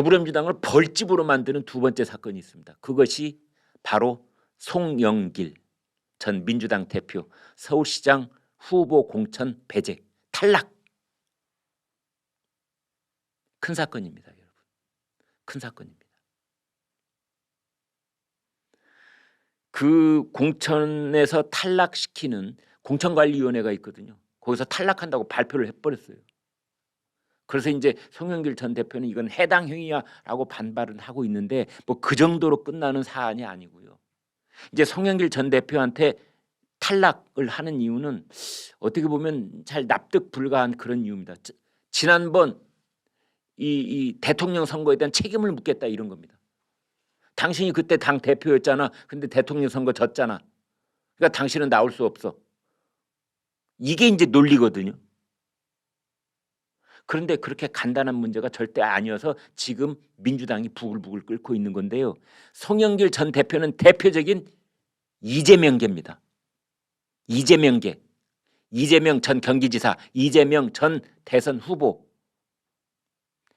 더불어민주당을 벌집으로 만드는 두 번째 사건이 있습니다. 그것이 바로 송영길 전 민주당 대표 서울시장 후보 공천 배제 탈락. 큰 사건입니다, 여러분. 큰 사건입니다. 그 공천에서 탈락시키는 공천관리위원회가 있거든요. 거기서 탈락한다고 발표를 해버렸어요. 그래서 이제 송영길 전 대표는 이건 해당 행위야라고 반발을 하고 있는데 뭐 그 정도로 끝나는 사안이 아니고요. 이제 송영길 전 대표한테 탈락을 하는 이유는 어떻게 보면 잘 납득 불가한 그런 이유입니다. 지난번 이 대통령 선거에 대한 책임을 묻겠다 이런 겁니다. 당신이 그때 당 대표였잖아. 근데 대통령 선거 졌잖아. 그러니까 당신은 나올 수 없어. 이게 이제 논리거든요. 그런데 그렇게 간단한 문제가 절대 아니어서 지금 민주당이 부글부글 끓고 있는 건데요. 송영길 전 대표는 대표적인 이재명계입니다. 이재명계. 이재명 전 경기지사, 이재명 전 대선 후보.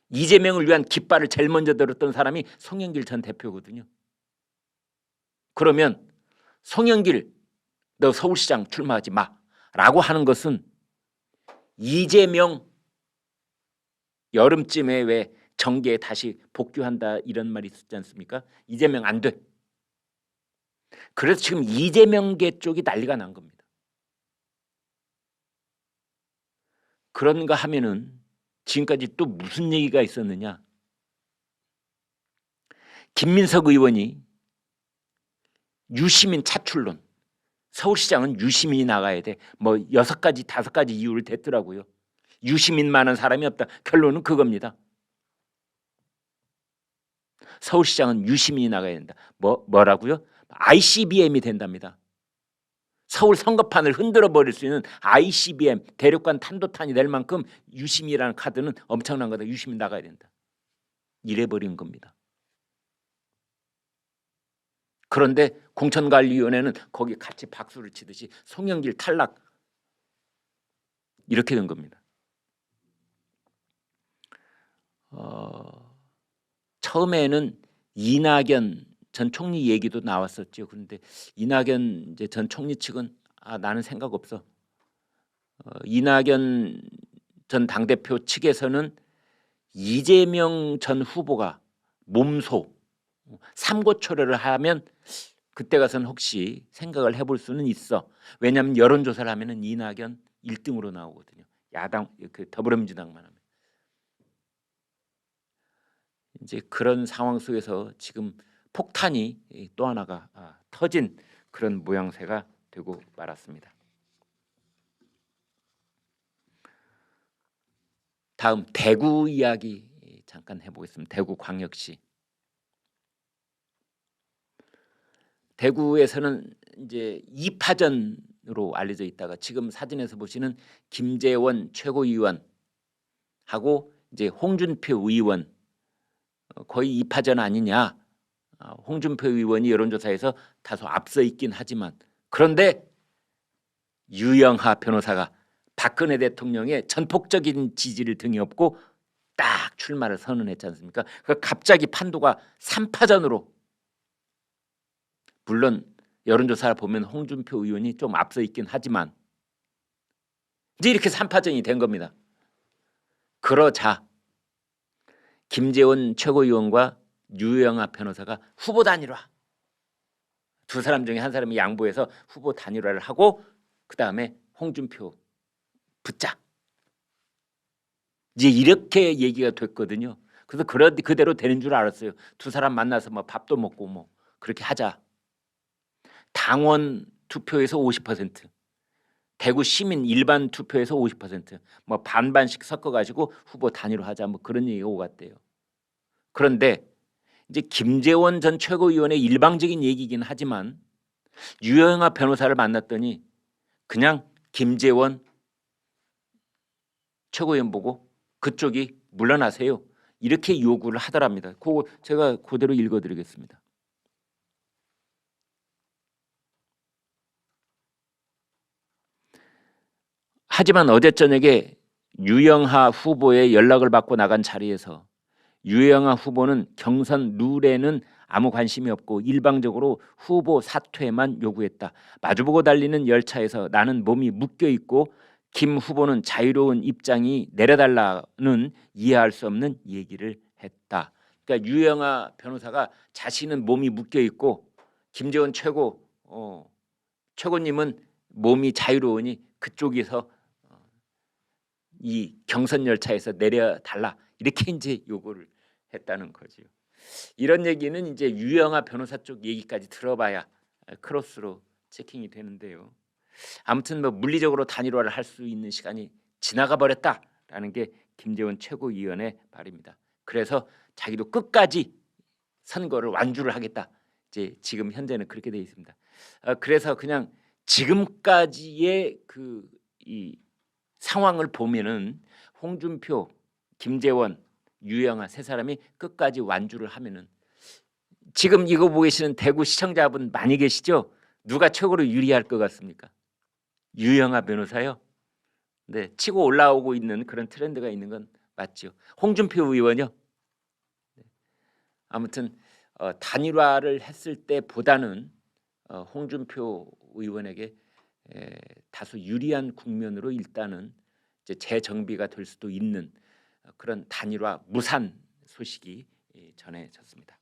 이재명을 위한 깃발을 제일 먼저 들었던 사람이 송영길 전 대표거든요. 그러면 송영길 너 서울시장 출마하지 마라고 하는 것은 이재명 여름쯤에 왜 정계에 다시 복귀한다 이런 말이 있었지 않습니까? 이재명 안 돼. 그래서 지금 이재명계 쪽이 난리가 난 겁니다. 그런가 하면은 지금까지 또 무슨 얘기가 있었느냐. 김민석 의원이 유시민 차출론, 서울시장은 유시민이 나가야 돼. 뭐 6가지 5가지 이유를 댔더라고요. 유시민만한 사람이 없다. 결론은 그겁니다. 서울시장은 유시민이 나가야 된다. 뭐라고요? ICBM이 된답니다. 서울 선거판을 흔들어 버릴 수 있는 ICBM 대륙간 탄도탄이 될 만큼 유시민이라는 카드는 엄청난 거다. 유시민 나가야 된다. 이래버린 겁니다. 그런데 공천관리위원회는 거기 같이 박수를 치듯이 송영길 탈락 이렇게 된 겁니다. 처음에는 이낙연 전 총리 얘기도 나왔었죠. 그런데 이낙연 이제 전 총리 측은 나는 생각 없어. 이낙연 전 당대표 측에서는 이재명 전 후보가 몸소 삼고초려를 하면 그때 가서는 혹시 생각을 해볼 수는 있어. 왜냐하면 여론조사를 하면은 이낙연 1등으로 나오거든요. 야당 그 더불어민주당만 하면. 이제 그런 상황 속에서 지금 폭탄이 또 하나가 터진 그런 모양새가 되고 말았습니다. 다음 대구 이야기 잠깐 해보겠습니다. 대구광역시. 대구에서는 이제 2파전으로 알려져 있다가 지금 사진에서 보시는 김재원 최고위원하고 이제 홍준표 의원 거의 2파전 아니냐. 홍준표 의원이 여론조사에서 다소 앞서 있긴 하지만 그런데 유영하 변호사가 박근혜 대통령의 전폭적인 지지를 등에 업고 딱 출마를 선언했지 않습니까? 갑자기 판도가 3파전으로 물론 여론조사를 보면 홍준표 의원이 좀 앞서 있긴 하지만 이제 이렇게 3파전이 된 겁니다. 그러자 김재원 최고위원과 유영하 변호사가 후보 단일화. 두 사람 중에 한 사람이 양보해서 후보 단일화를 하고 그 다음에 홍준표 붙자. 이제 이렇게 얘기가 됐거든요. 그래서 그대로 되는 줄 알았어요. 두 사람 만나서 뭐 밥도 먹고 뭐 그렇게 하자. 당원 투표에서 50%, 대구 시민 일반 투표에서 50%, 뭐 반반씩 섞어가지고 후보 단일화하자 뭐 그런 얘기가 오갔대요. 그런데 이제 김재원 전 최고위원의 일방적인 얘기긴 하지만 유영하 변호사를 만났더니 그냥 김재원 최고위원 보고 그쪽이 물러나세요. 이렇게 요구를 하더랍니다. 그거 제가 그대로 읽어드리겠습니다. 하지만 어제 저녁에 유영하 후보의 연락을 받고 나간 자리에서 유영아 후보는 경선 룰에는 아무 관심이 없고 일방적으로 후보 사퇴만 요구했다. 마주보고 달리는 열차에서 나는 몸이 묶여 있고 김 후보는 자유로운 입장이 내려달라는 이해할 수 없는 얘기를 했다. 그러니까 유영아 변호사가 자신은 몸이 묶여 있고 김재원 최고님은 몸이 자유로우니 그쪽에서 이 경선 열차에서 내려달라 이렇게 이제 요구를 했다는 거죠. 이런 얘기는 이제 유영아 변호사 쪽 얘기까지 들어봐야 크로스로 체킹이 되는데요. 아무튼 뭐 물리적으로 단일화를 할 수 있는 시간이 지나가 버렸다라는 게 김재원 최고위원의 말입니다. 그래서 자기도 끝까지 선거를 완주를 하겠다. 이제 지금 현재는 그렇게 되어 있습니다. 그래서 그냥 지금까지의 이 상황을 보면은 홍준표, 김재원, 유영아 세 사람이 끝까지 완주를 하면은 지금 이거 보고 계시는 대구 시청자분 많이 계시죠? 누가 최고로 유리할 것 같습니까? 유영아 변호사요. 네, 치고 올라오고 있는 그런 트렌드가 있는 건 맞죠. 홍준표 의원요. 아무튼 단일화를 했을 때보다는 홍준표 의원에게 다소 유리한 국면으로 일단은 이제 재정비가 될 수도 있는 그런 단일화 무산 소식이 전해졌습니다.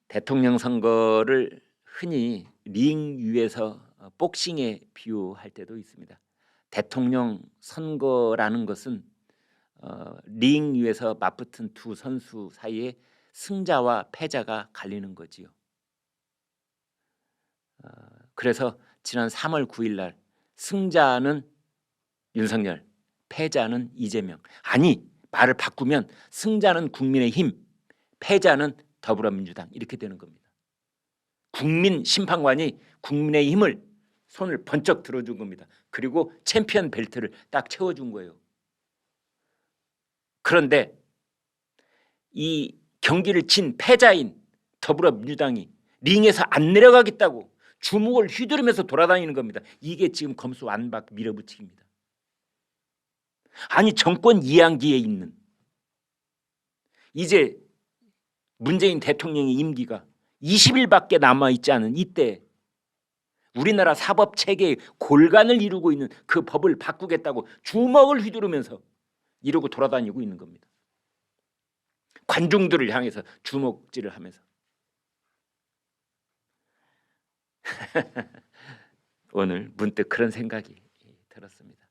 대통령 선거를 흔히 링 위에서 복싱에 비유할 때도 있습니다. 대통령 선거라는 것은 링 위에서 맞붙은 두 선수 사이에 승자와 패자가 갈리는 거지요. 그래서 지난 3월 9일 날 승자는 윤석열, 패자는 이재명. 아니, 말을 바꾸면 승자는 국민의힘, 패자는 더불어민주당 이렇게 되는 겁니다. 국민 심판관이 국민의힘을 손을 번쩍 들어준 겁니다. 그리고 챔피언 벨트를 딱 채워준 거예요. 그런데 이 경기를 진 패자인 더불어민주당이 링에서 안 내려가겠다고 주먹을 휘두르면서 돌아다니는 겁니다. 이게 지금 검수 안박 밀어붙이기입니다. 아니 정권 이양기에 있는 이제 문재인 대통령의 임기가 20일밖에 남아있지 않은 이때 우리나라 사법 체계의 골간을 이루고 있는 그 법을 바꾸겠다고 주먹을 휘두르면서 이러고 돌아다니고 있는 겁니다. 관중들을 향해서 주먹질을 하면서 오늘 문득 그런 생각이 들었습니다.